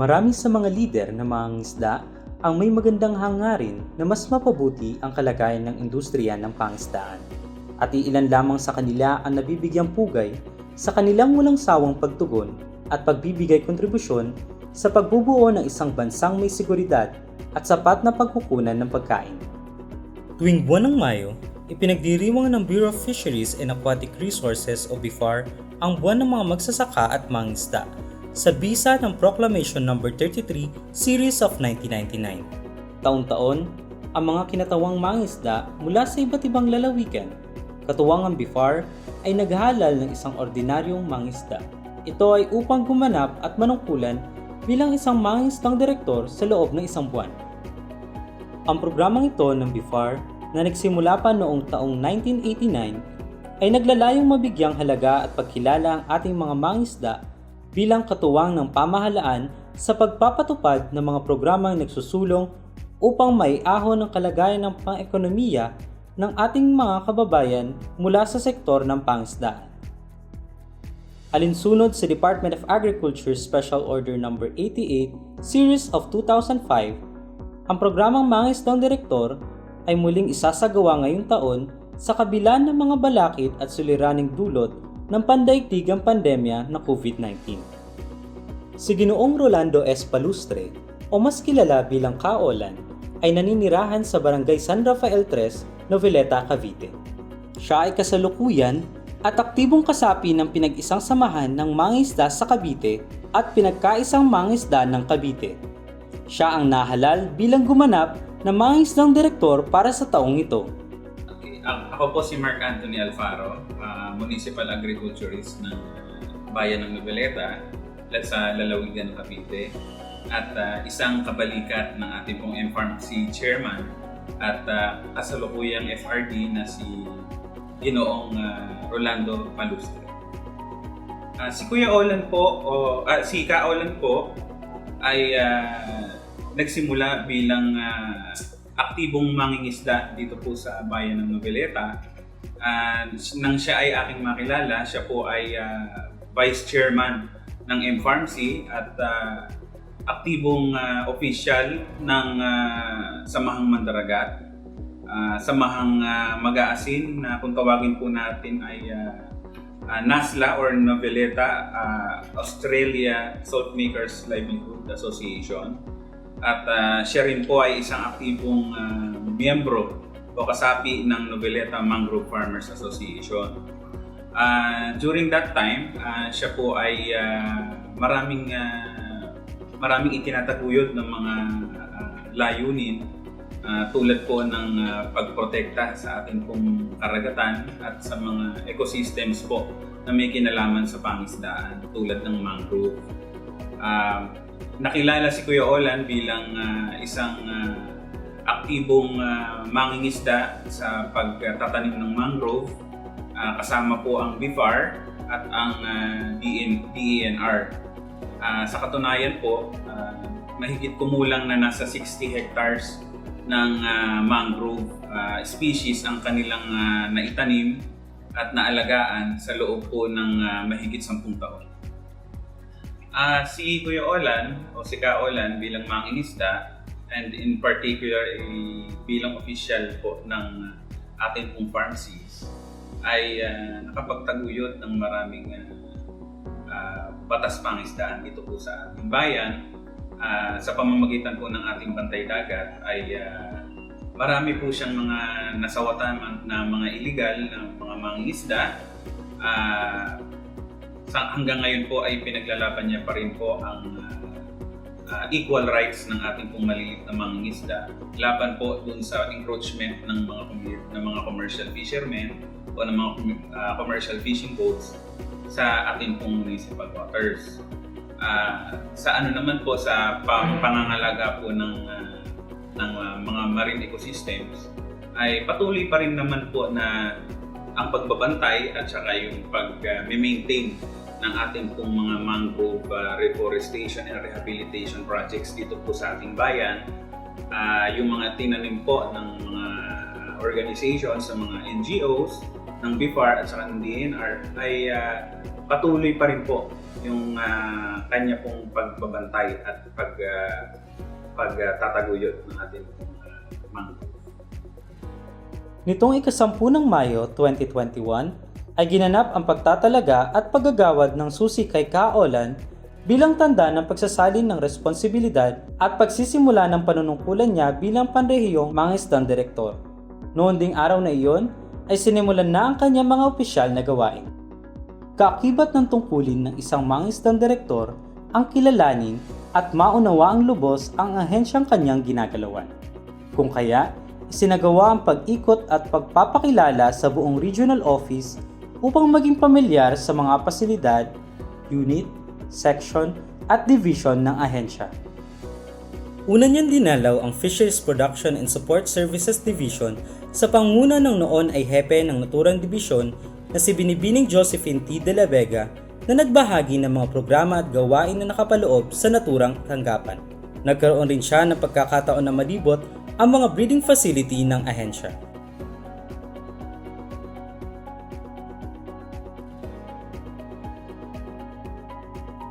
Marami sa mga lider na mangingisda ang may magandang hangarin na mas mapabuti ang kalagayan ng industriya ng pangisdaan. At iilan lamang sa kanila ang nabibigyang pugay sa kanilang walang sawang pagtugon at pagbibigay kontribusyon sa pagbubuo ng isang bansang may seguridad at sapat na pagkukunan ng pagkain. Tuwing buwan ng Mayo, ipinagdiriwang ng Bureau of Fisheries and Aquatic Resources o BIFAR ang buwan ng mga magsasaka at mangingisda sa bisa ng Proclamation No. 33 Series of 1999. Taon-taon, ang mga kinatawang mangingisda mula sa iba't ibang lalawigan, katuwang ang BIFAR, ay naghahalal ng isang ordinaryong mangingisda. Ito ay upang gumanap at manungkulan bilang isang mangingisdang direktor sa loob ng isang buwan. Ang programang ito ng BIFAR na nagsimula pa noong taong 1989 ay naglalayong mabigyang halaga at pagkilala ang ating mga mangingisda bilang katuwang ng pamahalaan sa pagpapatupad ng mga programang nagsusulong upang maiahon ang kalagayan ng pang-ekonomiya ng ating mga kababayan mula sa sektor ng pangisdaan. Alinsunod sa Department of Agriculture Special Order No. 88 Series of 2005, ang programang Mangingisdang Direktor ay muling isasagawa ngayong taon sa kabila ng mga balakid at suliraning dulot ng pandaigdigang pandemya ng COVID-19. Si Ginoong Rolando S. Palustre, o mas kilala bilang Kaolan, ay naninirahan sa Barangay San Rafael 3, Noveleta, Cavite. Siya ay kasalukuyan at aktibong kasapi ng pinag-isang samahan ng mangingisda sa Cavite at pinagkaisang mangingisda ng Cavite. Siya ang nahalal bilang gumanap na mangingisdang direktor para sa taong ito. Ako po si Mark Anthony Alfaro, Municipal Agriculturist ng Bayan ng Noveleta sa lalawigan ng Cavite at isang kabalikat ng ating pong MFARMC Chairman at kasalukuyang FRD na si Ginoong Rolando Palustre. Si Kuya Olan po, si Kaolan po ay nagsimula bilang aktibong mangingisda dito po sa bayan ng Noveleta. Nang siya ay aking makilala, siya po ay Vice Chairman ng MFARMC at aktibong official ng Samahang Mandaragat, Samahang Mag-aasin na kung tawagin po natin ay NASLA or Noveleta Australia Saltmakers Livelihood Association. At siya rin po ay isang aktibong miyembro o kasapi ng Noveleta Mangrove Farmers Association. During that time, siya po ay maraming itinataguyod ng mga layunin tulad po ng pagprotekta sa ating pong karagatan at sa mga ecosystems po na may kinalaman sa pangisdaan tulad ng mangrove. Nakilala si Kuya Olan bilang isang aktibong mangingisda sa pagtatanim ng mangrove, kasama po ang BIFAR at ang DENR. Sa katunayan po, mahigit kumulang na nasa 60 hectares ng mangrove species ang kanilang naitanim at naalagaan sa loob po ng mahigit 10 taon. Si Kuya Olan o si Kaolan bilang mangingisda and in particular bilang official po ng ating pong pharmacies ay nakapagtaguyod ng maraming batas pangisdaan dito po sa ating bayan. Sa pamamagitan po ng ating bantay dagat ay marami po siyang mga nasawatan na mga illegal na mga mangingisda. Hanggang ngayon po ay pinaglalaban niya pa rin po ang equal rights ng ating pong maliliit na mangingisda laban po dun sa encroachment ng mga commercial fishermen o ng mga commercial fishing boats sa ating pong municipal waters. Sa naman po sa pangangalaga po ng mga marine ecosystems ay patuloy pa rin naman po na ang pagbabantay at saka yung pag-maintain ng ating pong mga mangrove reforestation and rehabilitation projects dito po sa ating bayan. Yung mga tinanim po ng mga organizations, sa mga NGOs, ng BIFAR at saka ng DNR ay patuloy pa rin po yung kanya pong pagbabantay at pagtataguyod ng ating mangrove. Nitong ika-10 ng Mayo 2021 ay ginanap ang pagtatalaga at paggagawad ng susi kay Ka-Olan bilang tanda ng pagsasalin ng responsibilidad at pagsisimula ng panunungkulan niya bilang panrehiyong mangingisdang direktor. Noon ding araw na iyon ay sinimulan na ang kanyang mga opisyal na gawain. Kaakibat ng tungkulin ng isang mangingisdang direktor ang kilalanin at maunawa ang lubos ang ahensyang kanyang ginagalawan. Kung kaya, isinagawa ang pag-ikot at pagpapakilala sa buong regional office upang maging pamilyar sa mga pasilidad, unit, section at division ng ahensya. Una niyang dinalaw ang Fisheries Production and Support Services Division sa pangunguna ng noon ay hepe ng naturang dibisyon na si Binibining Josephine T. de la Vega na nagbahagi ng mga programa at gawain na nakapaloob sa naturang tanggapan. Nagkaroon rin siya ng pagkakataon na malibot ang mga breeding facility ng ahensya.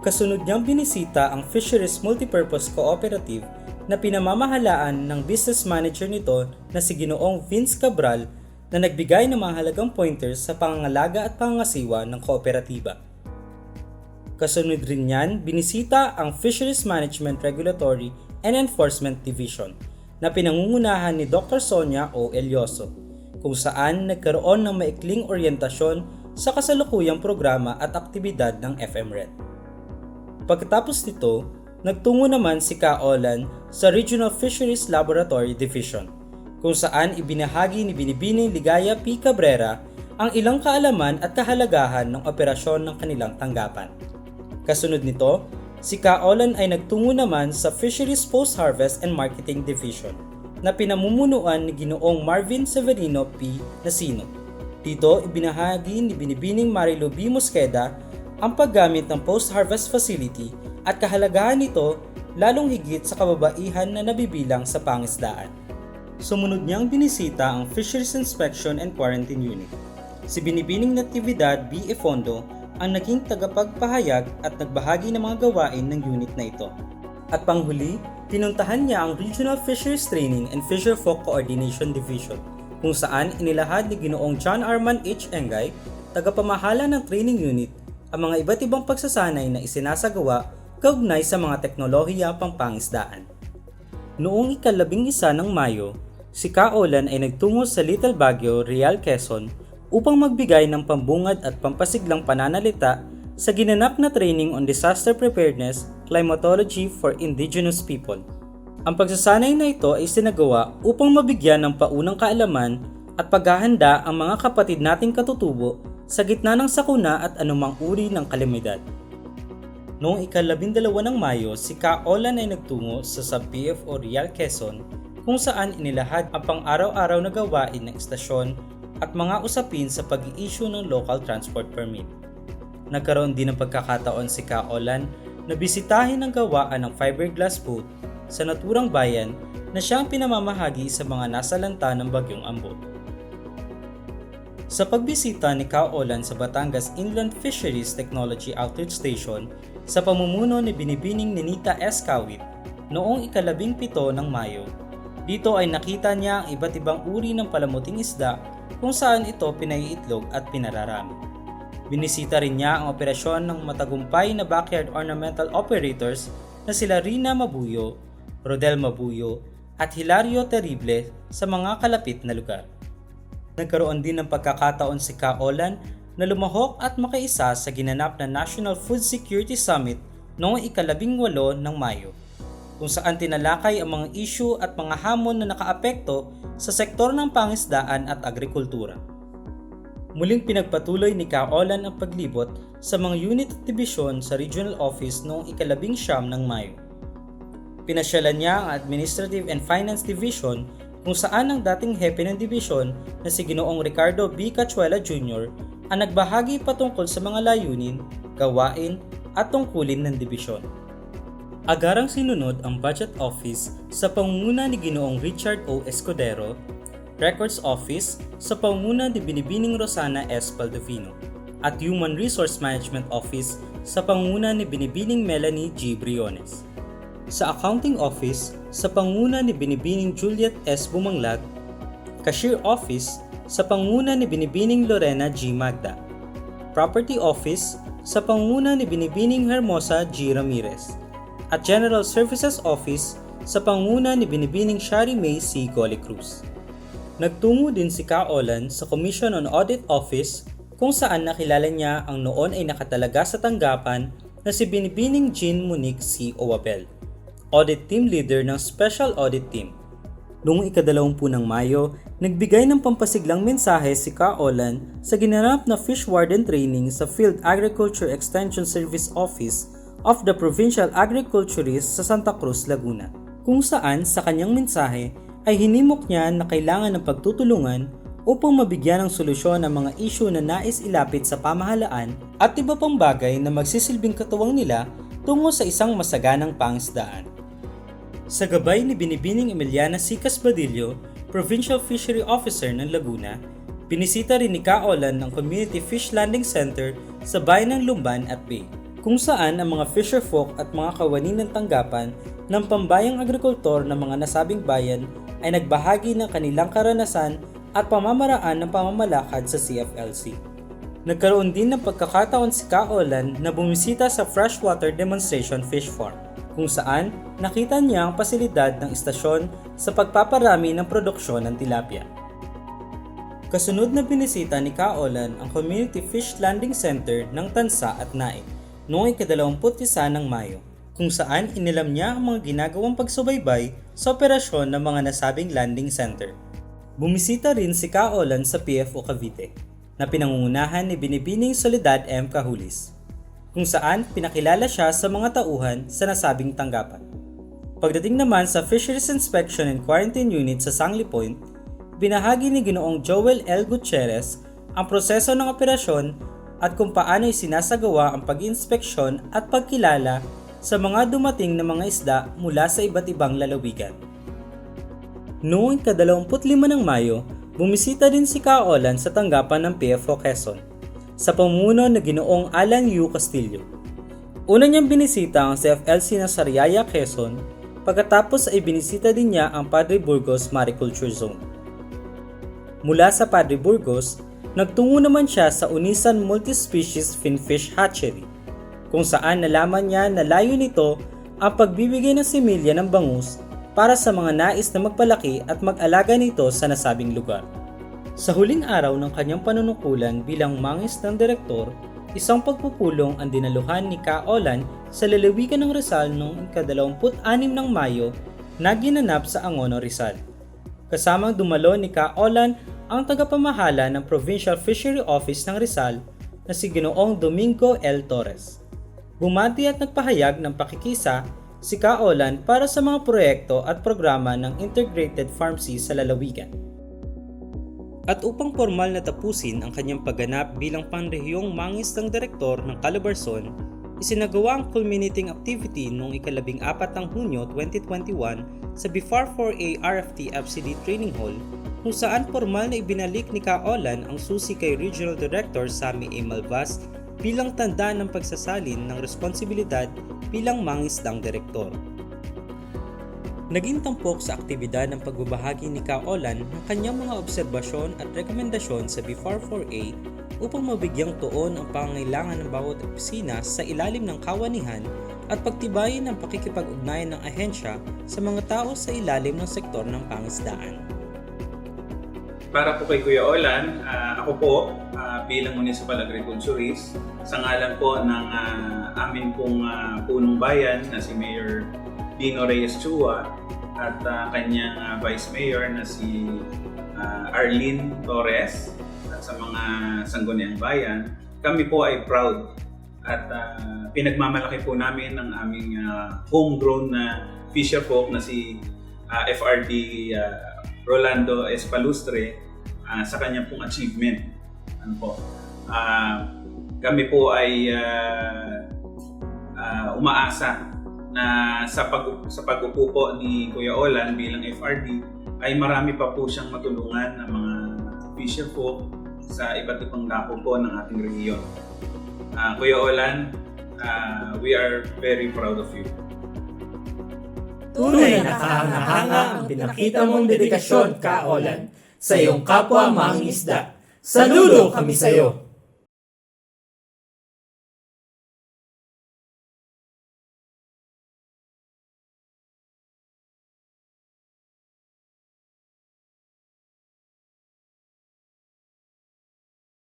Kasunod niyang binisita ang Fisheries Multipurpose Cooperative na pinamamahalaan ng business manager nito na si Ginoong Vince Cabral na nagbigay ng mga halagang pointers sa pangangalaga at pangangasiwa ng kooperatiba. Kasunod rin niyan, binisita ang Fisheries Management Regulatory and Enforcement Division na pinangungunahan ni Dr. Sonia O. Elioso, kung saan nagkaroon ng maikling oryentasyon sa kasalukuyang programa at aktibidad ng FMRED. Pagkatapos nito, nagtungo naman si Ka-Olan sa Regional Fisheries Laboratory Division, kung saan ibinahagi ni Binibining Ligaya P. Cabrera ang ilang kaalaman at kahalagahan ng operasyon ng kanilang tanggapan. Kasunod nito, si Ka-Olan ay nagtungo naman sa Fisheries Post-Harvest and Marketing Division na pinamumunuan ni Ginoong Marvin Severino P. Nasino. Dito, ibinahagi ni Binibining Marilu B. Mosqueda ang paggamit ng post-harvest facility at kahalagahan nito lalong higit sa kababaihan na nabibilang sa pangisdaan. Sumunod niyang binisita ang Fisheries Inspection and Quarantine Unit. Si Binibining Natividad B. Efondo ang naging tagapagpahayag at nagbahagi ng mga gawain ng unit na ito. At panghuli, pinuntahan niya ang Regional Fisheries Training and Fisherfolk Coordination Division, kung saan inilahad ni Ginoong John Arman H. Engay, tagapamahala ng training unit, ang mga iba't ibang pagsasanay na isinasagawa kaugnay sa mga teknolohiya pangpangisdaan. Noong ika-11 ng Mayo, si Ka-Olan ay nagtungo sa Little Baguio, Real Quezon upang magbigay ng pambungad at pampasiglang pananalita sa ginanap na training on disaster preparedness, climatology for indigenous people. Ang pagsasanay na ito ay sinagawa upang mabigyan ng paunang kaalaman at paghahanda ang mga kapatid nating katutubo sa gitna ng sakuna at anumang uri ng kalamidad. Noong ika-12 ng Mayo, si Ka-Olan ay nagtungo sa Sub-PFO Real Quezon kung saan inilahad ang pang-araw-araw na gawain ng istasyon at mga usapin sa pag-i-issue ng local transport permit. Nagkaroon din ng pagkakataon si Ka-Olan na bisitahin ang gawaan ng fiberglass boat sa naturang bayan na siyang pinamamahagi sa mga nasalanta ng Bagyong Ambo. Sa pagbisita ni Ka-Olan sa Batangas Inland Fisheries Technology Outreach Station sa pamumuno ni Binibining Ninita S. Kawit noong ika-17 ng Mayo, dito ay nakita niya ang iba't ibang uri ng palamuting isda kung saan ito pinaiitlog at pinararami. Binisita rin niya ang operasyon ng matagumpay na backyard ornamental operators na sila Rina Mabuyo, Rodel Mabuyo at Hilario Terrible sa mga kalapit na lugar. Nagkaroon din ng pagkakataon si Ka-Olan na lumahok at makaisa sa ginanap na National Food Security Summit noong ika-18 ng Mayo, kung saan tinalakay ang mga issue at mga hamon na nakaapekto sa sektor ng pangisdaan at agrikultura. Muling pinagpatuloy ni Ka-Olan ang paglibot sa mga unit at dibisyon sa regional office noong ika-19 ng Mayo. Pinasyalan niya ang Administrative and Finance Division kung saan ang dating hepe ng dibisyon na si Ginoong Ricardo B. Cachuela Jr. ang nagbahagi patungkol sa mga layunin, gawain at tungkulin ng dibisyon. Agarang sinunod ang Budget Office sa pangunguna ni Ginoong Richard O. Escudero, Records Office sa pangunguna ni Binibining Rosana S. Baldovino, at Human Resource Management Office sa pangunguna ni Binibining Melanie G. Briones. Sa Accounting Office sa pangunguna ni Binibining Juliet S. Bumanglag, Cashier Office sa pangunguna ni Binibining Lorena G. Magda, Property Office sa pangunguna ni Binibining Hermosa G. Ramirez, at General Services Office sa pangunguna ni Binibining Shari May C. Goli Cruz. Nagtungo din si Ka Olan sa Commission on Audit Office kung saan nakilala niya ang noon ay nakatalaga sa tanggapan na si Binibining Jean Monique C. Oabel, Audit Team Leader ng Special Audit Team. Noong ika-20 ng Mayo, nagbigay ng pampasiglang mensahe si Ka Olan sa ginanap na Fish Warden Training sa Field Agriculture Extension Service Office of the Provincial Agriculturist sa Santa Cruz, Laguna, kung saan sa kanyang mensahe ay hinimok niya na kailangan ng pagtutulungan upang mabigyan ng solusyon ang mga isyu na nais ilapit sa pamahalaan at iba pang bagay na magsisilbing katuwang nila tungo sa isang masaganang pangisdaan. Sa gabay ni Binibining Emiliana C. Casbadillo, Provincial Fishery Officer ng Laguna, binisita rin ni Ka Olan ng Community Fish Landing Center sa bayan ng Lumban at Bay, kung saan ang mga fisherfolk at mga kawani ng tanggapan ng pambayang agrikultor ng mga nasabing bayan ay nagbahagi ng kanilang karanasan at pamamaraan ng pamamalakad sa CFLC. Nagkaroon din ng pagkakataon si Ka Olan na bumisita sa Freshwater Demonstration Fish Farm, kung saan nakita niya ang pasilidad ng istasyon sa pagpaparami ng produksyon ng tilapia. Kasunod na binisita ni Ka Olan ang Community Fish Landing Center ng Tansa at Naik noong ika-21 ng Mayo, kung saan inilam niya ang mga ginagawang pagsubaybay sa operasyon ng mga nasabing landing center. Bumisita rin si Ka Olan sa PFO Cavite na pinangungunahan ni Binibining Soledad M. Cahulis, kung saan pinakilala siya sa mga tauhan sa nasabing tanggapan. Pagdating naman sa Fisheries Inspection and Quarantine Unit sa Sangli Point, binahagi ni Ginoong Joel L. Gutierrez ang proseso ng operasyon at kung paano sinasagawa ang pag-inspeksyon at pagkilala sa mga dumating na mga isda mula sa iba't ibang lalawigan. Noong ika-25 ng Mayo, bumisita din si Ka Olan sa tanggapan ng PFO Quezon sa pamumuno na Ginoong Alan U. Castillo. Una niyang binisita ang CFLC na Sariaya, Quezon, pagkatapos ay binisita din niya ang Padre Burgos Mariculture Zone. Mula sa Padre Burgos, nagtungo naman siya sa Unisan Multispecies Finfish Hatchery, kung saan nalaman niya na layo nito ang pagbibigay ng similya ng bangus para sa mga nais na magpalaki at mag-alaga nito sa nasabing lugar. Sa huling araw ng kanyang panunukulan bilang mangisdang direktor, isang pagpupulong ang dinaluhan ni Ka Olan sa lalawigan ng Rizal noong ika-26 ng Mayo na ginanap sa Angono, Rizal. Kasamang dumalo ni Ka Olan ang tagapamahala ng Provincial Fishery Office ng Rizal na si Ginoong Domingo L. Torres. Bumati at nagpahayag ng pakikisa si Ka Olan para sa mga proyekto at programa ng Integrated Farm Sea sa lalawigan. At upang formal na tapusin ang kanyang pagganap bilang panrehiyong mangisdang direktor ng Calabarzon, isinagawa ang culminating activity noong ika-14 ng Hunyo 2021 sa BIFAR 4A RFT FCD Training Hall, kung saan formal na ibinalik ni Ka Olan ang susi kay Regional Director Sammy A. Malvas bilang tanda ng pagsasalin ng responsibilidad bilang mangisdang direktor. Naging tampok sa aktibidad ng pagbabahagi ni Ka Olan ng kanyang mga obserbasyon at rekomendasyon sa BIFAR 4A upang mabigyang tuon ang pangangailangan ng bawat opisina sa ilalim ng kawanihan at pagtibayin ang pakikipag-ugnayan ng ahensya sa mga tao sa ilalim ng sektor ng pangisdaan. Para po kay Kuya Olan, ako po bilang Municipal Agriculturist, sa ngalan po ng amin pong punong bayan na si Mayor Dino Reyes Chua at kanyang Vice Mayor na si Arlene Torres at sa mga sangguniang bayan, kami po ay proud at pinagmamalaki po namin ang aming homegrown na fisher folk na si FRD Rolando Espalustre sa kanyang pong achievement. Ano po? Kami po ay umaasa na sa pag-upo po ni Kuya Olan bilang FRD ay marami pa po siyang matulungan ng mga fisher folk sa iba't ibang dako po ng ating rehiyon. Kuya Olan, we are very proud of you. Tunay na kahanga-hanga ang pinakita mong dedikasyon, Ka Olan, sa iyong kapwa mangingisda. Saludo kami sa iyo!